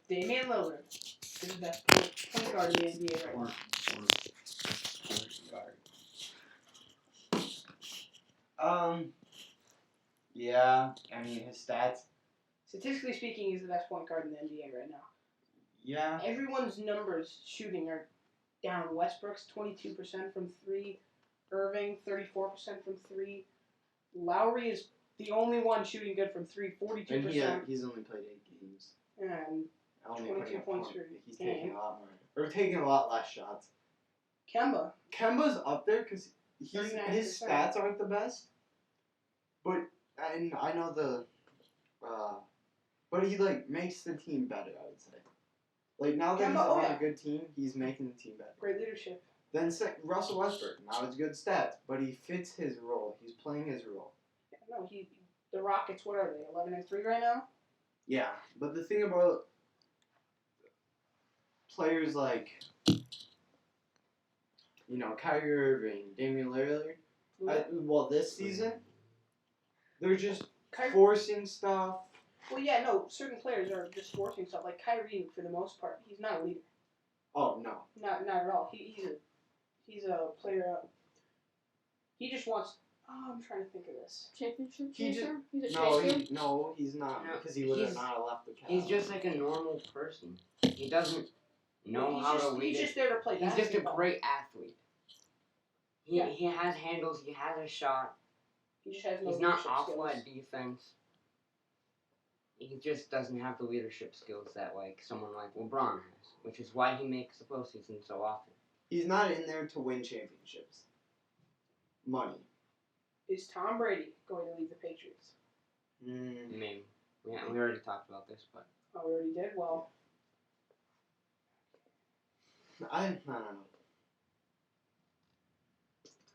Damian Lillard is the best point guard in the NBA right now. Yeah, I mean his stats. Statistically speaking, he's the best point guard in the NBA right now. Yeah. Everyone's numbers shooting are down. Westbrook's 22% from 3. Irving, 34% from 3. Lowry is the only one shooting good from 3, 42%. And he's only played 8 games. And only 22 points per He's game. taking a lot more. Or taking a lot less shots. Kemba's up there because his stats aren't the best. But, and I know but he, makes the team better, I would say. Now that he's on a good team, he's making the team better. Great leadership. Then Russell Westbrook. Now it's good stats, but he fits his role. He's playing his role. Yeah, no, the Rockets, what are they, 11-3 right now? Yeah, but the thing about players like, Kyrie Irving, Damian Lillard, this season, they're just forcing stuff. Well, yeah, no, certain players are just forcing stuff. Like Kyrie, for the most part, he's not a leader. Oh, no. Not at all. He's a player. He just wants. Oh, I'm trying to think of this. Championship chaser? He's a chaser? No, he's not. Because he would have not left the Cavs. He's just like a normal person. He doesn't know how to lead. He's just there to play He's basketball. just a great athlete. He has handles. He has a shot. He just has no He's not leadership awful skills. at defense. He just doesn't have the leadership skills that someone like LeBron has, which is why he makes the postseason so often. He's not in there to win championships. Money. Is Tom Brady going to leave the Patriots? Maybe. Yeah, we already talked about this, but. Oh, we already did? Well. I don't know.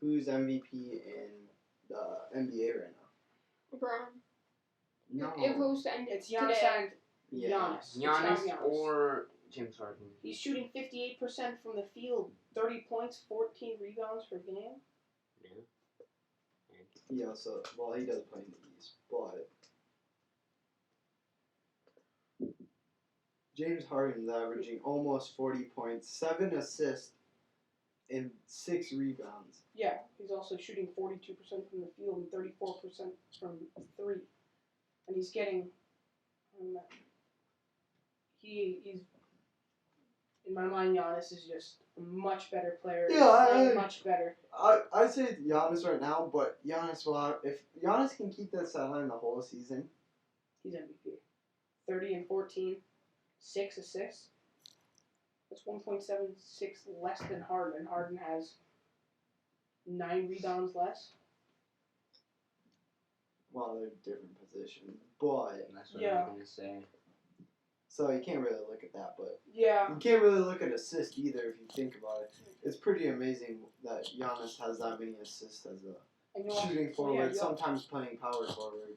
Who's MVP in the NBA right now? LeBron. No. It was to end it It's Giannis today. and Yeah. Giannis or James Harden. He's shooting 58% from the field, 30 points, 14 rebounds per game. Yeah. He also, he does play in the East, but James Harden's averaging almost 40 points, 7 assists, and 6 rebounds. Yeah, he's also shooting 42% from the field and 34% from 3. And he's getting, he's, in my mind, Giannis is just a much better player. Yeah, much better. I'd say Giannis right now, but Giannis if Giannis can keep that sideline the whole season, he's MVP. 30 and 14, 6 assists. That's 1.76 less than Harden. Harden has 9 rebounds less. Well, they're different positions, but that's what I'm gonna say. So you can't really look at that, but yeah, you can't really look at assist either if you think about it. It's pretty amazing that Giannis has that many assists as a shooting forward, sometimes playing power forward.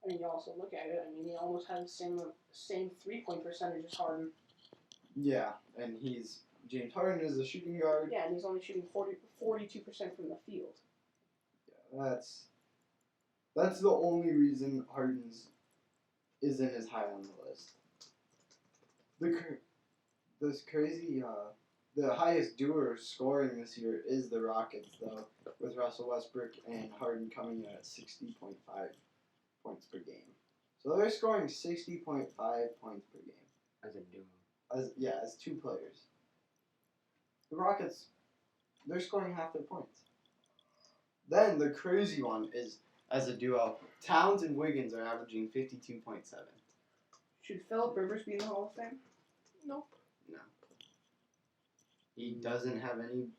I mean, you also look at it. I mean, he almost had the same 3-point percentage as Harden. Yeah, and James Harden is a shooting guard. Yeah, and he's only shooting 42% from the field. Yeah, that's the only reason Harden's isn't as high on the list. This crazy, the highest doer scoring this year is the Rockets, though, with Russell Westbrook and Harden coming in at 60.5 points per game. So they're scoring 60.5 points per game. As a duo. As 2 players. The Rockets, they're scoring half their points. Then the crazy one is, as a duo, Towns and Wiggins are averaging 52.7. Should Phillip Rivers be in the Hall of Fame? Nope. No. He doesn't have any.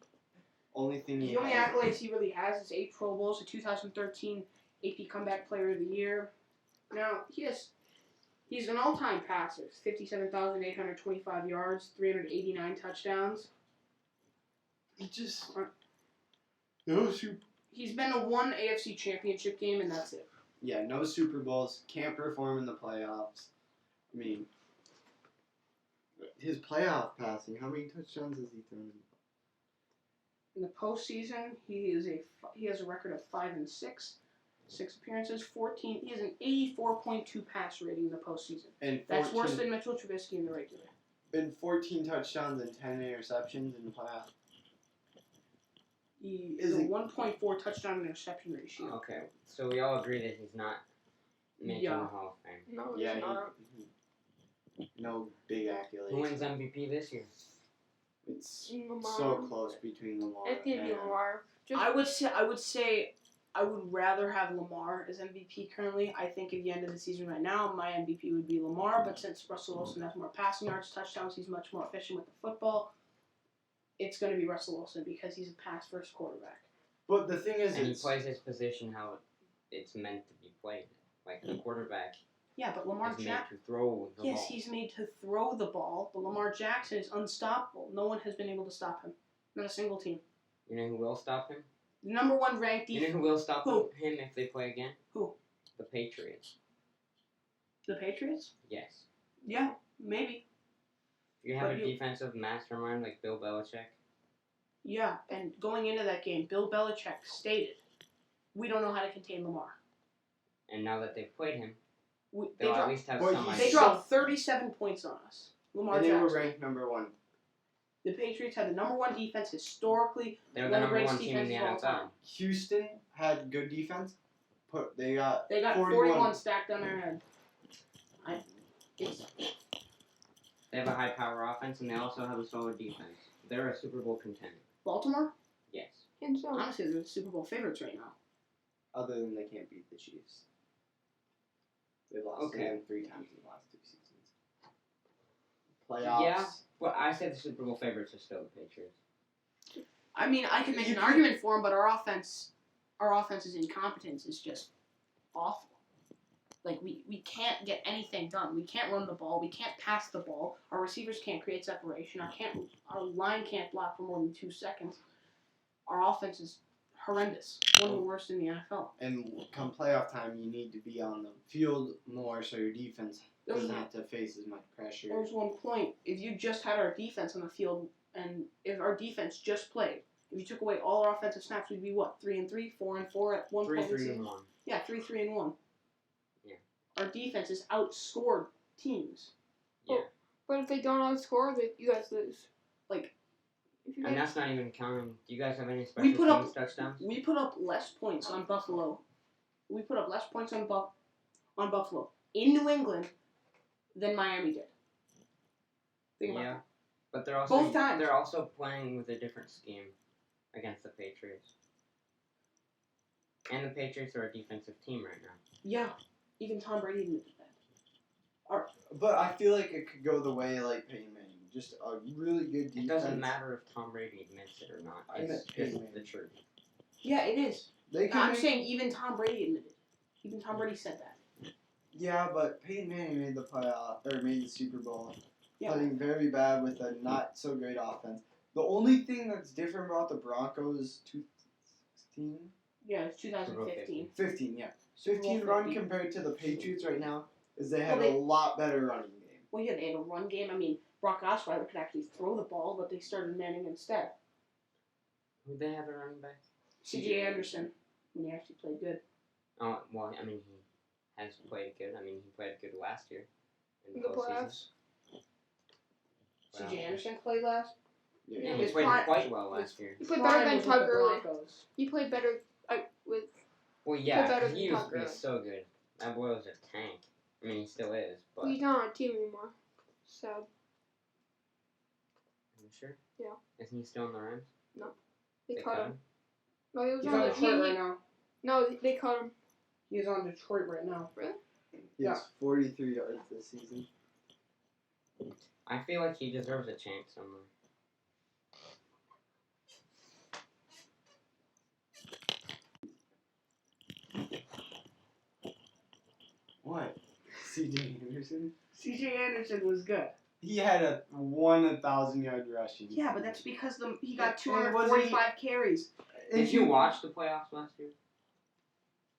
Only thing The only accolades he really has is 8 Pro Bowls, a 2013 AP Comeback Player of the Year. Now, he's an all-time passer. 57,825 yards, 389 touchdowns. He's been to 1 AFC Championship game, and that's it. Yeah, no Super Bowls. Can't perform in the playoffs. I mean, his playoff passing. How many touchdowns has he thrown? In the postseason, he has a record of 5-6. 6 appearances, 14. He has an 84.2 passer rating in the postseason. And 14, That's worse than Mitchell Trubisky in the regular. and 14 touchdowns and 10 interceptions in the playoffs. He Is is a it- 1.4 touchdown interception ratio. Okay, so we all agree that he's not making Yeah. the Hall of Fame. No, it's Yeah, not. no big accolades. Who wins MVP this year? It's Lamar. so close between Lamar It's gonna be and Lamar. Just I would say I would rather have Lamar as MVP currently. I think at the end of the season right now, my MVP would be Lamar, but since Russell Wilson has more passing yards, touchdowns, he's much more efficient with the football. It's going to be Russell Wilson because he's a pass-first quarterback. But the thing is, And he it's, plays his position how it's meant to be played. Like the quarterback Yeah, but Lamar is made Jackson. to throw the Yes, ball. he's made to throw the ball, but Lamar Jackson is unstoppable. No one has been able to stop him. Not a single team. You know who will stop him? The number one ranked You know defense. who will stop Who? him if they play again? Who? The Patriots. The Patriots? Yes. Yeah, maybe. You have But a defensive mastermind like Bill Belichick. Yeah, and going into that game, Bill Belichick stated, "We don't know how to contain Lamar." And now that they've played him, They they'll at dropped, least have Well, some he's- they idea. dropped 37 points on us. Lamar and they were Jackson. ranked number 1. The Patriots had the number one defense historically. They're the one of the number one greatest team in the defenses of all NFL. time. Houston had good defense. They got They got 41 stacked on their head. It's They have a high power offense and they also have a solid defense. They're a Super Bowl contender. Baltimore. Yes. and so Honestly, they're the Super Bowl favorites right now. other than they can't beat the Chiefs. They've lost Okay. to them 3 times in the last 2 seasons. Playoffs. Yeah. Well, I said the Super Bowl favorites are still the Patriots. I mean, I can make You an can- argument for them, but our offense's incompetence is just awful. Like we can't get anything done. We can't run the ball. We can't pass the ball. Our receivers can't create separation. Our line can't block for more than 2 seconds. Our offense is horrendous. One of the worst in the NFL. And come playoff time, you need to be on the field more so your defense There's doesn't have to face as much pressure. There's one point. If you just had our defense on the field, and if our defense just played, if you took away all our offensive snaps, we'd be what, 3-3, 4-4 at one point in the season? 3-3-1. Yeah, 3-3-1. Yeah. Our defense has outscored teams. but if they don't outscore, you guys lose. Like, If you And guys, that's not even counting. Do you guys have any special put up- teams touchdowns? we put up less points on Buffalo. We put up less points on Buffalo in New England than Miami did. Think about Yeah. that. But they're also Both times. they're also playing with a different scheme against the Patriots. And the Patriots are a defensive team right now. Yeah, even Tom Brady admitted that. But I feel like it could go the way like Peyton Manning. Just a really good defense. It doesn't matter if Tom Brady admits it or not. I It's meant just Peyton the truth. Yeah, it is. They can I'm make- saying even Tom Brady admitted. Even Tom Brady said that. Yeah, but Peyton Manning made the playoff or made the Super Bowl, Yeah. playing very bad with a not so great offense. The only thing that's different about the Broncos 2016, Yeah, it's 2015. 15, yeah, Super Bowl 15 run 50. compared to the Patriots right now is they had Well, they- a lot better running game. Well, yeah, they had a run game. I mean, Brock Osweiler could actually throw the ball, but they started Manning instead. Who they have a running back? C.J. Anderson, when he actually played good. Oh well, I mean he has played good. I mean he played good last year in The postseason. playoffs. C.J. Anderson played last. Yeah, he His played prime- quite well last year. He played better than was with Todd the Gurley. Broncos. He played better with. Well, better yeah, than he used Todd to be Gurley. so good. That boy was a tank. I mean, he still is, but He's not on our team anymore. So are you sure? Yeah. Isn't he still in the Rams? they They cut cut him. No, he was He's on on the Detroit right team. now. No, they cut him. He's on Detroit right now. He has 43 yards this season. I feel like he deserves a chance somewhere. What? C.J. Anderson? C.J. Anderson was good. He had a 1,000-yard rushing. Yeah, but that's because he got And was 245 carries. Did you watch the playoffs last year?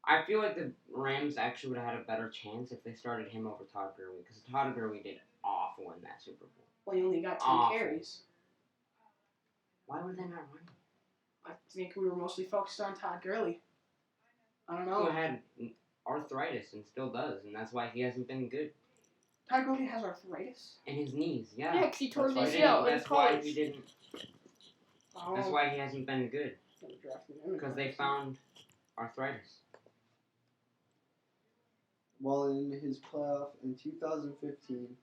I feel like the Rams actually would have had a better chance if they started him over Todd Gurley, because Todd Gurley did awful in that Super Bowl. Well, he only got 10 Awful. carries. Why would they not run? I think we were mostly focused on Todd Gurley. I don't Who know. had arthritis and still does, and that's why he hasn't been good. Ty Brody has arthritis. In his knees, yeah. Yeah, 'cause he tore his That's why He didn't- ACL in that's why college. he didn't. Oh, That's why he hasn't been good. Because they found arthritis. Well, in his playoff in 2015,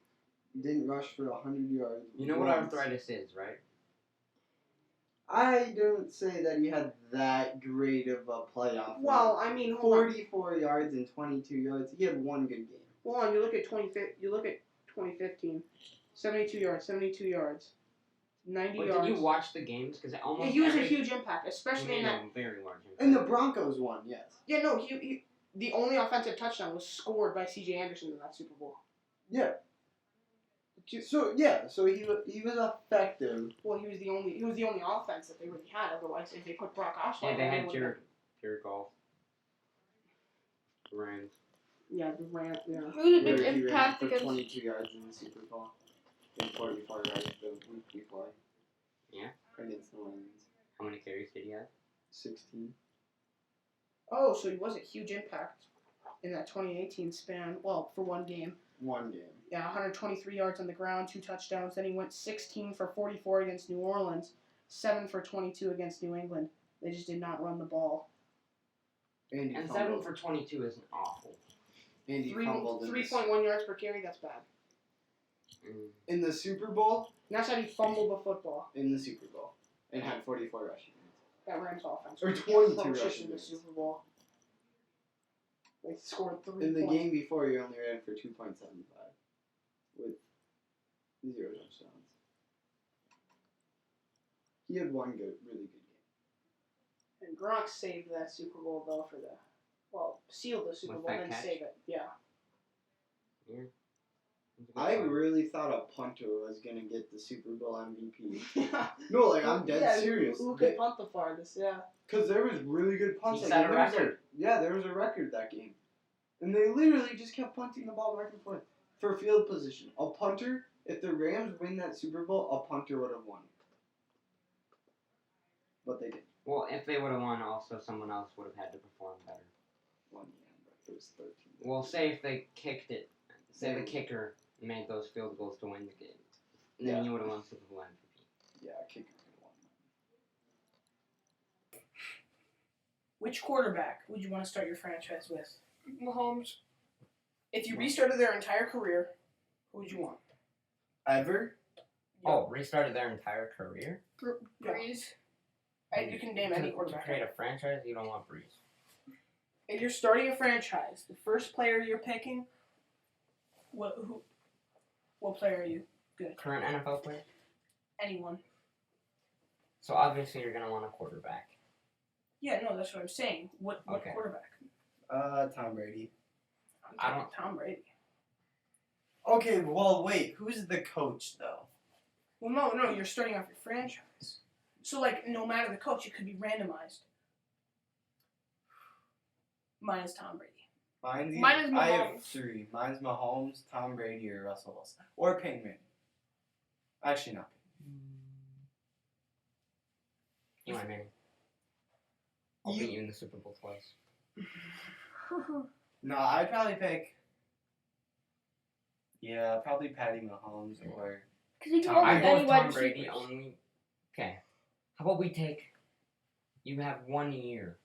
he didn't rush for 100 yards. You know what once. arthritis is, right? I don't say that he had that great of a playoff. Well, I mean, hold on. 44 yards and 22 yards. He had one good game. Well, and you look at 2015, 72 yards, 90 But yards. did you watch the games? Because Yeah, almost he was a every, huge impact, he especially made in that. a very large impact. And the Broncos won, yes. Yeah, no, he the only offensive touchdown was scored by C.J. Anderson in that Super Bowl. Yeah. So he was effective. Well, he was the only offense that they really had. Otherwise, if they put Brock Osweiler, Yeah, they had would've Jared Goff. Rams. been- Yeah, the Rams. Yeah. Who's a Where big he ran impact for against 22 yards in the Super Bowl. And 44 yards the week before. Yeah. Against the Lions. How many carries did he have? 16. Oh, so he was a huge impact in that 2018 span. Well, for one game. One game. Yeah, 123 yards on the ground, 2 touchdowns. Then he went 16 for 44 against New Orleans, 7 for 22 against New England. They just did not run the ball. And he And fumbled. 7 for 22 isn't awful. And he fumbled in the 3.1 yards per carry. That's bad. In the Super Bowl. And that's how he fumbled the football. In the Super Bowl. And had 44 rushing yards. That Rams offense. Or was 22 atrocious rushing in the yards. Super Bowl. They scored 3 In the points. game before, he only ran for 2.75. With 0 touchdowns. He had one really good game. And Gronk saved that Super Bowl, though, sealed the Super With Bowl, that then catch? save it. Yeah. I really thought a punter was going to get the Super Bowl MVP. Yeah. No, like, I'm dead serious. Who could punt the farthest, yeah. Because there was really good punting. He set a And there was record. there was a record that game. And they literally just kept punting the ball back and forth for field position. A punter, if the Rams win that Super Bowl, a punter would have won. But they didn't. Well, if they would have won, also someone else would have had to perform better. One game, but it was 13. Well, say if they kicked it, say the kicker made those field goals to win the game, and then Yeah. you would have won Super Bowl MVP. Yeah, kicker could have won. Which quarterback would you want to start your franchise with? Mahomes. If you restarted their entire career, who would you want? Ever? Oh, restarted their entire career? Breeze. And you can name any To quarterback. create a franchise, you don't want Breeze. If you're starting a franchise, the first player you're picking, what player are you? Current NFL player? Anyone? So obviously you're gonna want a quarterback. Yeah, no, that's what I'm saying. What Okay. quarterback? Tom Brady. I don't- Tom Brady. Okay, well, wait. Who's the coach, though? Well, no, you're starting off your franchise. So, like, no matter the coach, it could be randomized. Mine is Tom Brady. Mine is I have Mahomes. 3. Mine's Mahomes, Tom Brady, or Russell Wilson. Or Peyton Manning. Actually, not. Eli Manning. I'll beat you in the Super Bowl twice. No, I'd probably pick... Yeah, probably Patty Mahomes or... Because he can Tom- work I with go any with wide Tom Brady receivers. only. Okay. How about we take? You have 1 year.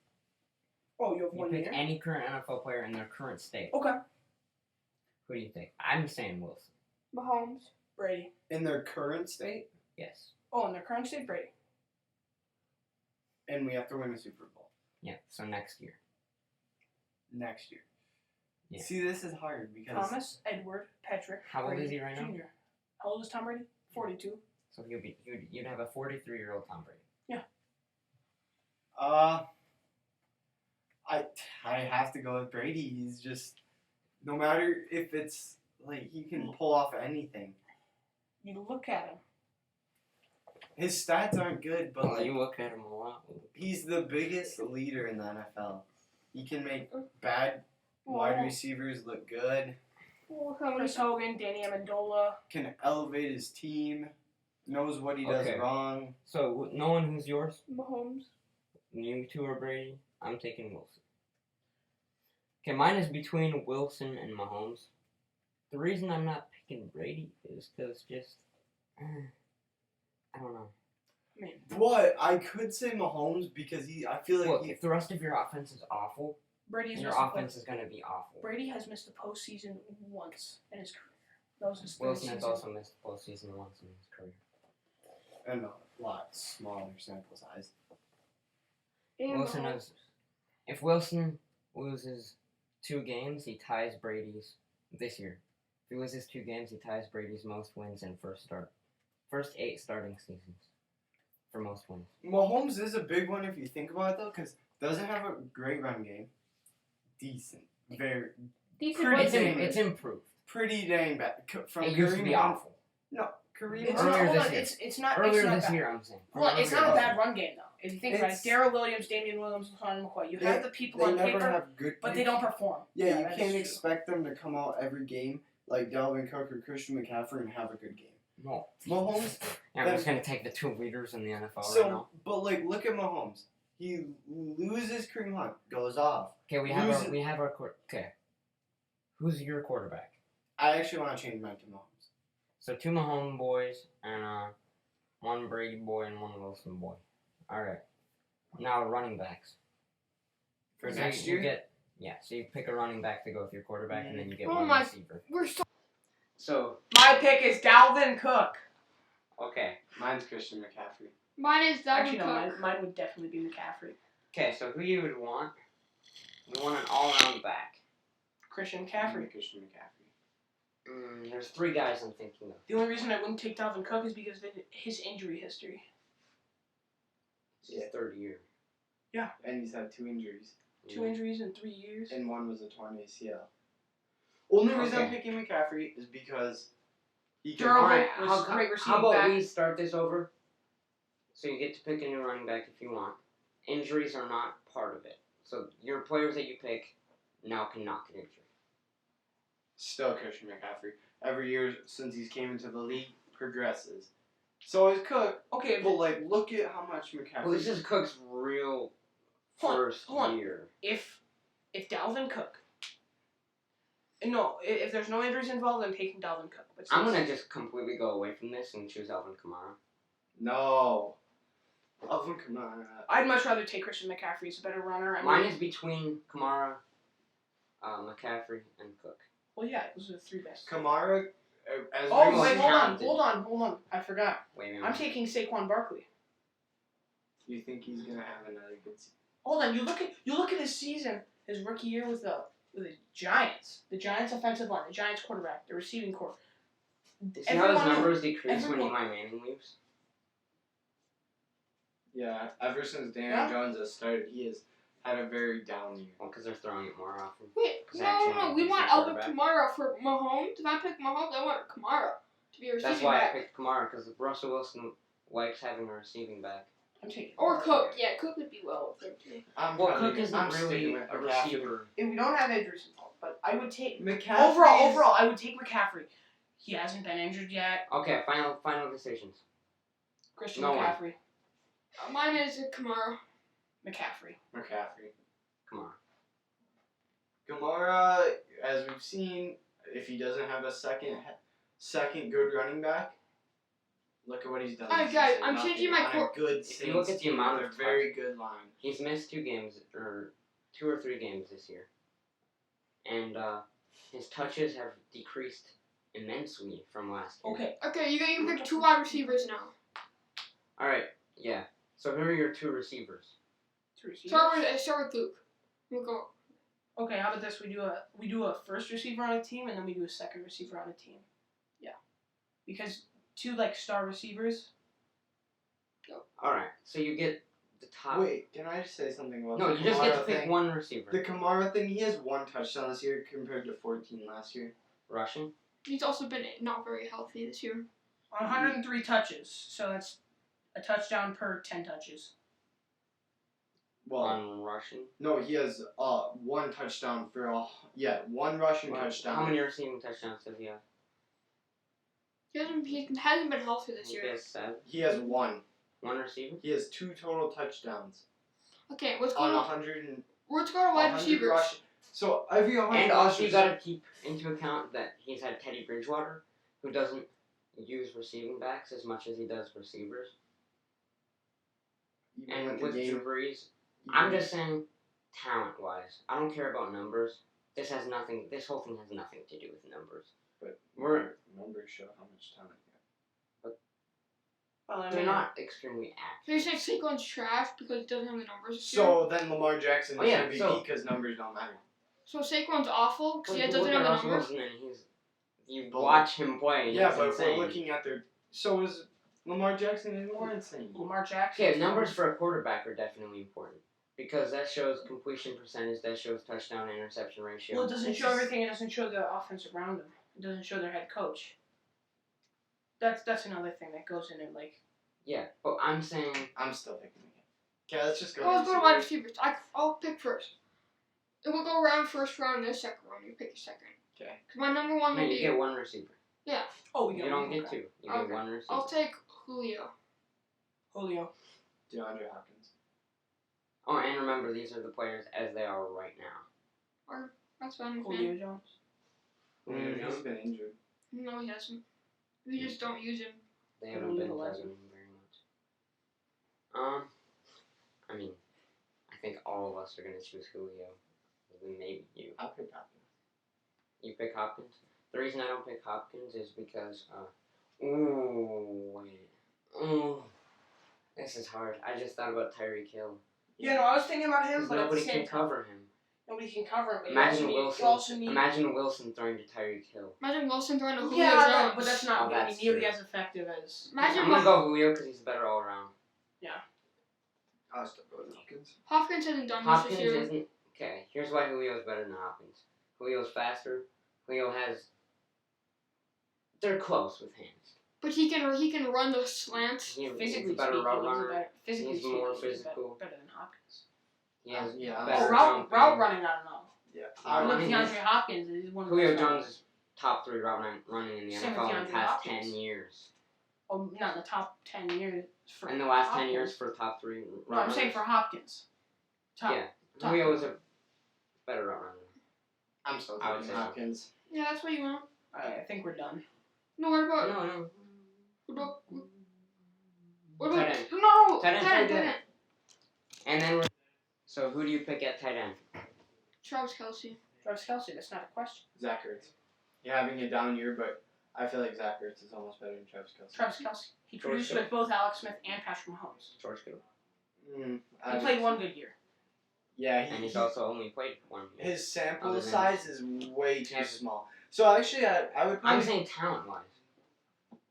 Oh, you have You 1 pick year? any current NFL player in their current state. Okay. Who do you think? I'm saying Wilson. Mahomes. Brady. In their current state, Yes. Oh, in their current state, Brady. and we have to win a Super Bowl Yeah. So next year. next year. Yeah. See, this is hard because... Thomas, Edward, Patrick. How old Brady is he right now? Jr. How old is Tom Brady? 42. So you'd have a 43-year-old Tom Brady. I have to go with Brady. He's just... No matter if it's... Like, he can pull off anything. You look at him. His stats aren't good, but, like... you look at him a lot. He's the biggest leader in the NFL. He can make bad wide Well, receivers look good. well, how many? Chris Hogan, Danny Amendola. Can elevate his team. Knows what he does Okay. wrong. So no one who's yours. Mahomes. You two are Brady. I'm taking Wilson. Okay, mine is between Wilson and Mahomes. The reason I'm not picking Brady is because just I don't know. I mean, But I could say Mahomes because I feel like Look, if the rest of your offense is awful, Brady's your missed the offense is gonna be awful. Brady has missed the postseason once in his career. That was his third Wilson has season. also missed the postseason once in his career. and a lot smaller sample size. And Wilson Mahomes. has. If Wilson loses 2 games, he ties Brady's this year. If he loses 2 games, he ties Brady's most wins in first 8 starting seasons for most wins. Mahomes is a big one if you think about it though, because doesn't have a great run game. Decent, very Decent pretty was dang- It's improved. pretty dang bad. From It used to be Kareem Hunt- awful. No, Kareem It's Hunt- not. Earlier Hold this on. year. It's not. Earlier it's not this bad. year, I'm saying. Well, it's not a bad run game though. If you think about it, It's- Darrell Williams, Damian Williams, LaShawn McCoy. You have the people They on never paper, have good. but they don't perform. Yeah, you that is can't true. expect them to come out every game like Dalvin Cook or Christian McCaffrey and have a good game. No. Mahomes. Yeah, I'm just gonna take the 2 leaders in the NFL So, right now. but like, look at Mahomes. He loses Kareem Hunt, goes off. Okay, we have our okay. Who's your quarterback? I actually want to change mine to Mahomes. So 2 Mahomes boys and 1 Brady boy and 1 Wilson boy. All right. Now running backs. For So next you year? get so you pick a running back to go with your quarterback, and then you get Oh 1 my- receiver. We're so So My pick is Dalvin Cook. okay, Mine's Christian McCaffrey. mine is Actually, Dalvin no, Cook. mine would definitely be McCaffrey. okay. So who you would want? You want an all-around back. Christian McCaffrey. Christian McCaffrey. There's 3 guys I'm thinking of. The only reason I wouldn't take Dalvin Cook is because of his injury history. It's his 3rd year. And he's had 2 injuries, 2 injuries in 3 years. and one was a torn ACL. Only reason I'm Okay. picking McCaffrey is because he can. Durham Alright, was how, great how receiving about back. we start this over? So you get to pick a new running back if you want. Injuries are not part of it. So your players that you pick now cannot get injured. Still Christian McCaffrey. Every year since he's came into the league, progresses. So is Cook. Okay, But like, look at how much McCaffrey. Well, this is Cook's real Hold on, first hold on. year. if Dalvin Cook. No, if there's no injuries involved, I'm taking Dalvin Cook. But I'm since- gonna just completely go away from this and choose Alvin Kamara. No. Alvin Kamara. I'd much rather take Christian McCaffrey. He's a better runner. I mean, Mine is between Kamara, McCaffrey, and Cook. well, yeah, those are the 3 best. Kamara, as Oh we wait, see- hold on. I forgot. Wait a minute. I'm taking Saquon Barkley. You think he's gonna have another good season? Hold on, you look at his season, his rookie year with the Giants, the Giants offensive line, the Giants quarterback, the receiving core. See how his everyone- numbers decrease when everyone- Eli Manning leaves? Yeah, ever since Daniel Yeah. Jones has started, he has had a very down year. Well, because they're throwing it more often. Wait, 'Cause actually no. he's We a want Alvin quarterback. Kamara for Mahomes. If I pick Mahomes, I want Kamara to be a receiving That's why back. I picked Kamara, because Russell Wilson likes having a receiving back. I'm taking Or Cook. Yeah, Cook would be well with him too. I'm Well, probably- Cook isn't I'm really sticking with a McCaffrey. receiver. If we don't have injuries involved, but I would take McCaffrey. overall, I would take McCaffrey. He hasn't been injured yet. Okay, final decisions. Christian No one. McCaffrey. Mine is Kamara. McCaffrey. McCaffrey. Kamara. Kamara, as we've seen, if he doesn't have a second good running back, look at what he's done. Alright, this guys, season. I'm Nothing changing my on a good If you look at the Saints amount team of with a very good line. He's missed 2 games, or 2 or 3 games this year. And his touches have decreased immensely from last year. Okay. Okay, you can pick 2 wide receivers now. Alright, yeah. So who are your 2 receivers? To receive. Start with Luke. We'll go. Okay, how about this? We do a first receiver on a team, and then we do a second receiver on a team. Yeah. Because 2 star receivers. Alright, so you get the top. Wait, can I just say something about No, the you just get to Kamara pick thing? 1 receiver. The Kamara thing, he has 1 touchdown this year compared to 14 last year. Rushing? He's also been not very healthy this year. 103 touches, so that's a touchdown per 10 touches. Well, On rushing? no, he has 1 touchdown for all. Yeah, 1 rushing Well, touchdown. How many receiving touchdowns does he have? He hasn't been healthy this He year. has 7. He has 1. 1 receiver? He has 2 total touchdowns Okay, let's on go. 100 and Let's go to wide 100 receivers. So every offensive And also, you receiver- gotta keep into account that he's had Teddy Bridgewater, who doesn't use receiving backs as much as he does receivers. even And the with game- Drew Brees, I'm just saying, talent-wise, I don't care about numbers. This has nothing. This whole thing has nothing to do with numbers. But We're numbers show how much talent you Well, I they're mean, not extremely So you accurate. say Saquon's trash because he doesn't have the numbers this year? So then Lamar Jackson Oh, is yeah, MVP so- because numbers don't matter. So Saquon's awful because he But doesn't look have at the Russell numbers? Wilson, and you But- watch him play. And Yeah, he's but insane. if we're looking at their, so is Lamar Jackson is more insane. Lamar Jackson. Okay, numbers for a quarterback are definitely important because that shows completion percentage, that shows touchdown to interception ratio. Well, it doesn't It's show just- everything. It doesn't show the offense around them. It doesn't show their head coach. That's another thing that goes in it. Like, Yeah, but I'm saying I'm still picking again. Okay, let's just go. Well, let's go to wide receiver. receivers. I'll pick first. It will go around first round, then second round. You pick your second. Okay. 'Cause my number one no, will you be. get one receiver. oh, You don't get two. You get Okay. one receiver. I'll take Julio. Julio. DeAndre Hopkins. Oh, and remember, these are the players as they are right now. That's fine with Julio me. Jones. He's been injured. No, he hasn't. We just don't use him. They I haven't don't been utilize targeting him very much. I mean, I think all of us are gonna choose Julio. Maybe you. I'll pick Hopkins. You pick Hopkins. The reason I don't pick Hopkins is because, this is hard. I just thought about Tyreek Hill. Yeah, no, I was thinking about him, Because but at the nobody same can time, cover him. nobody can cover him. But Imagine you Wilson. also need. Imagine Wilson throwing to Tyreek Hill. Imagine Wilson throwing to Julio Yeah, Jones. but that's not Oh, gonna that's be nearly true. as effective as. Imagine I'm gonna Mah- go Julio because he's better all around. I'll still go with Hopkins. Hopkins hasn't done much Hopkins this year. isn't. Okay, here's why Julio's better than Hopkins. Julio's faster. Julio has. They're close with hands. But he can run those slants. He's Physically a better speaking, route he's runner. better. Physically He's speaking, more he's physical. better than Hopkins. He has Yeah, better Oh, route jumping. running, I don't know. Yeah. I look at running. DeAndre Hopkins. He's one of the Julio best Jones is top 3 route running in the Same with NFL in the DeAndre past Hopkins. 10 years. Oh, not in the top 10 years. For In the last 10 Hopkins. years for top 3 route No, I'm saying for Hopkins. Top. Yeah. top Julio is three. a better route runner. I'm still I would picking say so. Hopkins. Yeah, that's what you want. Alright, I think we're done. No, what about No. what about Tight end. no Tight end, tight end, tight tight end. end. And then so who do you pick at tight end? Travis Kelce. Travis Kelce, that's not a question. Zach Ertz. You're having a down year, but I feel like Zach Ertz is almost better than Travis Kelce. Travis Kelce. He George produced Kittle. with both Alex Smith and Patrick Mahomes. George Kittle. He played one good year. Yeah, And he's also only played 1 year. his sample Other than- size is way too Yeah. small. So actually, I would. I'm probably- saying talent wise.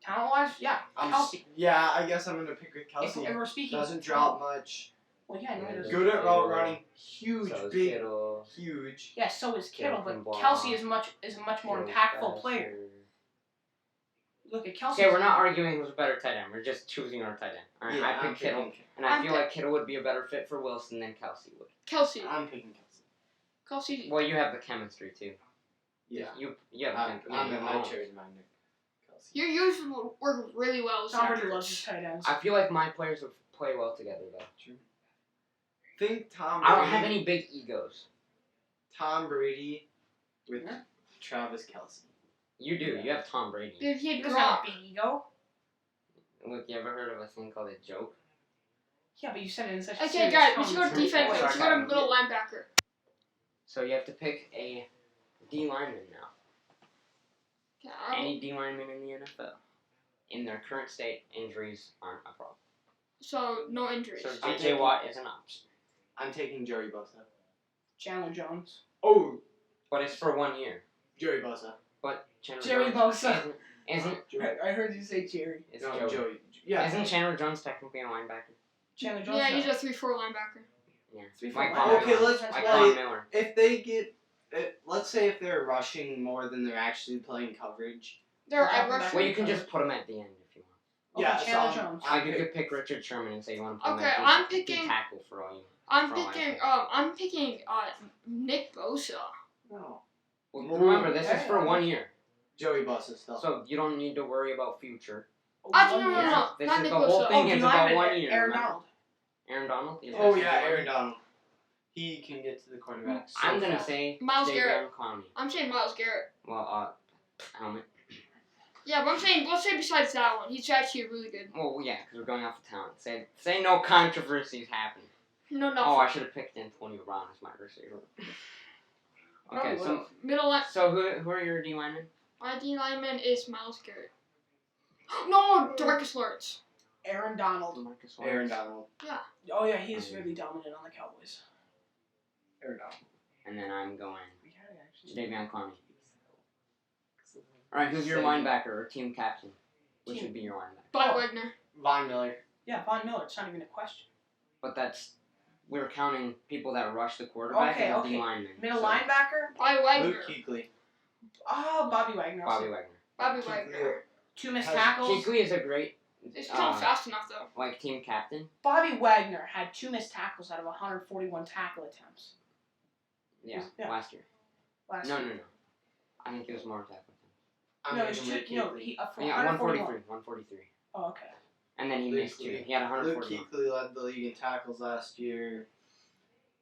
Talent wise, yeah. Kelce. Yeah, I guess I'm gonna pick with If Kelsey. we're speaking. Doesn't drop much. Well, yeah, no, he doesn't. Good at route running. Huge, So is big, Kittle. huge. Yeah, so is Kittle, Kittle can but block. Kelsey is a much more Kittle's impactful faster. player. Look at Kelsey. Okay, we're not arguing who's a better tight end. We're just choosing our tight end. Alright, Yeah, I I'm pick Kittle, picking. and I I'm feel like Kittle would be a better fit for Wilson than Kelsey would. Kelce. I'm picking Kelsey. Kelce. Well, you have the chemistry too. Yeah. You have the I'm chemistry. in my cherry mind. Kelsey. Your yours will work really well with Zach Somebody loves his Ertz. tight ends. I feel like my players would play well together though. Think Tom. I don't Brady- have any big egos. Tom Brady with Yeah. Travis Kelsey. You do. You have Tom Brady. Dude, he He had doesn't have Gronk. a big ego. Look, you ever heard of a thing called a joke? Yeah, but you said it in such a Okay, serious guys, we tone. should go It's defense. not We like- should go to middle linebacker. So you have to pick a D lineman now. Okay, I'll- Any D lineman in the NFL. In their current state, injuries aren't a problem. So no injuries. So J.J. Watt is an option. I'm taking Joey Bosa. Chandler Jones. Oh, But it's for 1 year. Joey Bosa. But Chandler Jerry Jones Bosa. isn't I heard you say Jerry. it's No, Joey. Joey. Yeah. Isn't Chandler Jones technically a linebacker? Chandler Jones. Yeah, no. he's a 3-4 linebacker. Yeah. 3-4 Like linebacker. Von Okay, Miller. let's Like play- Von Miller. If they get, let's say if they're rushing more than they're actually playing coverage. They're Yeah, at rush. Well, you can just put him at the end if you want. Okay, Yeah, so Chandler I'm- Jones. Like you could pick Richard Sherman and say you want to put him Okay, at the I'm D picking- tackle for all you. I'm For all I picking. think. I'm picking. Nick Bosa. No. Well, Ooh, remember, this is hey, for 1 year, Joey Bosa still. so you don't need to worry about future. Oh, No, one no, year. no. This is Nick the whole Bosa. thing Oh, is D about lineman, 1 year. Aaron remember? Donald. Aaron Donald. Is Oh that yeah, the Aaron Donald. He can get to the quarterback. So I'm gonna fast. say Myles Garrett. Davion Clowney. I'm saying Myles Garrett. Well, helmet. Yeah, but I'm saying, let's say besides that one, he's actually really good. Well, yeah, because we're going off of talent. Say no controversies happen. No, Oh, I should have picked Antonio Brown as my receiver. Okay, Probably so Middle line. who are your D linemen? My D lineman is Myles Garrett. No, Demarcus Lawrence. Aaron Donald. Marcus Aaron Donald. Oh yeah, he is really dominant on the Cowboys. Aaron Donald. And then I'm going We had actually. Davion Clowney. All right, who's your Same. linebacker or team captain? Which Team. would be your linebacker? Bobby Oh. Wagner. Von Miller. Yeah, Von Miller. It's not even a question. But we're counting people that rush the quarterback Okay, as a okay. D lineman. Middle so linebacker. Bobby Wagner. Luke Kuechly. Oh, Bobby Wagner. Bobby Wagner. Bobby Kuechly. Wagner. 2 missed Has- tackles. Kuechly is a great It's not fast enough though. like team captain. Bobby Wagner had 2 missed tackles out of 141 tackle attempts Yeah, Yeah. last year. last No, year. no, no. I think it was more tackle attempts. I'm No, going it's Luke two. No, Kuechly. he for Yeah, 141. 143. Oh, okay. And then he Luke missed 2. Kuechly. He had Luke 141 Kuechly led the league in tackles last year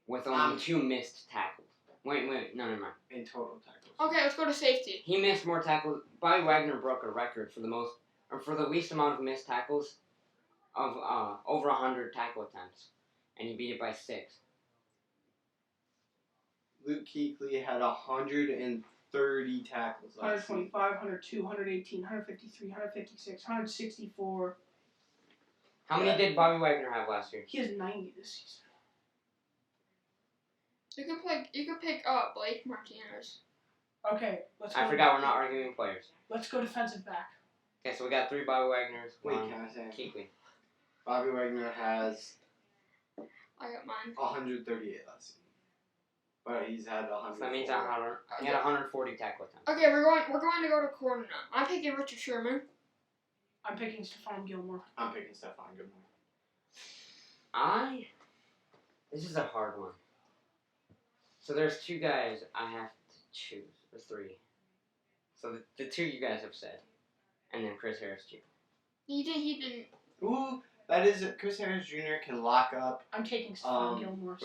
with only 2 missed tackles. Wait, no, never mind. in total tackles. Okay, let's go to safety. He missed more tackles. Bobby Wagner broke a record for the least amount of missed tackles of over 100 tackle attempts, and he beat it by 6. Luke Kuechly had 130 tackles last season. 125, 102, 118, 153, 156, 164. How many did Bobby Wagner have last year? He has 90 this season. You can pick Blake Martinez. Okay, let's go. I forgot we're not arguing players. Let's go defensive back. Okay, so we got 3 Bobby Wagners. Wait, 1 can I say? Kuechly. Bobby Wagner has I got mine. 138 last season. But he's had 100. So that means he had 140 tackle attempts. Okay, we're going to go to corner now. I'm picking Richard Sherman. I'm picking Stephon Gilmore. I'm picking Stephon Gilmore. This is a hard one. So there's 2 guys I have to choose, or 3. So the 2 you guys have said, and then Chris Harris Jr. He didn't. Ooh, that is it. Chris Harris Jr. can lock up. I'm taking Stephon Gilmore.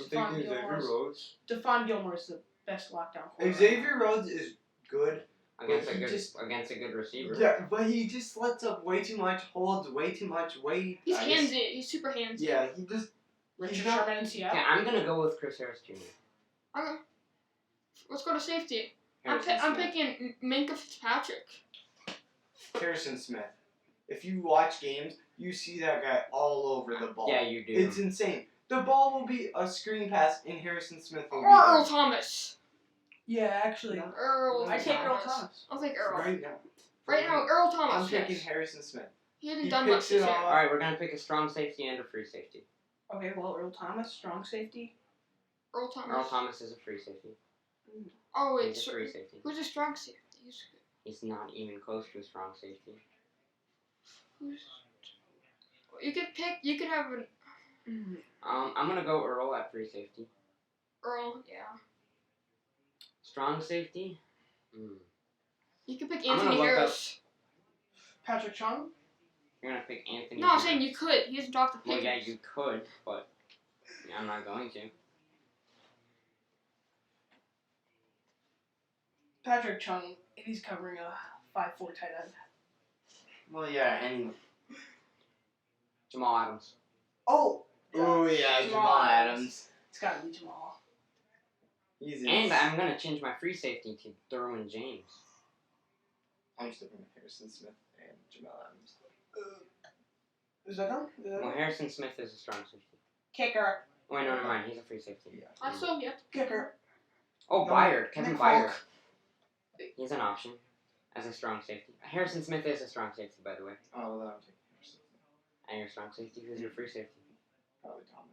Rhodes. Stephon Gilmore is the best lockdown quarterback. Xavier Rhodes is good. Against But a he good just- against a good receiver. Yeah, but he just lets up way too much, holds way too much weight. He's I just- handsy. He's super handsy. Yeah, he just. Richard he's not- Sherman in Seattle. Okay, I'm gonna go with Chris Harris Jr. Okay. Let's go to safety. Harrison I'm Smith. picking Minka Fitzpatrick. Harrison Smith. If you watch games, you see that guy all over the ball. Yeah, you do. It's insane. The ball will be a screen pass, and Harrison Smith will be Earl there. Thomas. Yeah, actually. Earl I take Earl Thomas. Thomas. I'll take Earl. Right now. Right now, Earl I'm Thomas. taking Yes. Harrison Smith. He hasn't He done much picks this it year. off. Alright, we're gonna pick a strong safety and a free safety. Okay, well, Earl Thomas, strong safety. Earl Thomas. Earl Thomas is a free safety. Oh wait, He's a free safety. who's a strong safety? He's not even close to a strong safety. You could have an I'm gonna go Earl at free safety. Earl. Yeah. Strong safety? You could pick I'm gonna Anthony look up- Harris. Patrick Chung. You're gonna pick Anthony. No, I'm Harris. saying you could. He hasn't dropped the Well, pick. yeah, you could, but I'm not going to. Patrick Chung, he's covering a 5'4" tight end. Well, yeah, and. Jamal Adams. Oh! Oh, yeah, Jamal Adams. It's gotta be Jamal. He's And I'm gonna change my free safety to Derwin James. I'm still picking Harrison Smith and Jamal Adams. Is that done? Well, Harrison Smith is a strong safety. Kicker. Wait, no, never mind. He's a free safety. Yeah. I still get. Kicker. Oh, No, Byard. Kevin Nick Byard. Folk. He's an option as a strong safety. Harrison Smith is a strong safety, by the way. Oh, well, I'm taking Harrison Smith. And your strong safety, who's your free safety? Probably Thomas.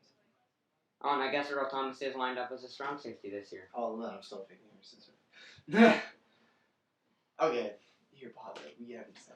Oh, and I guess Earl Thomas is lined up as a strong safety this year. Oh, no, I'm still picking Harrison Smith. Okay. Here, Pablo, we haven't said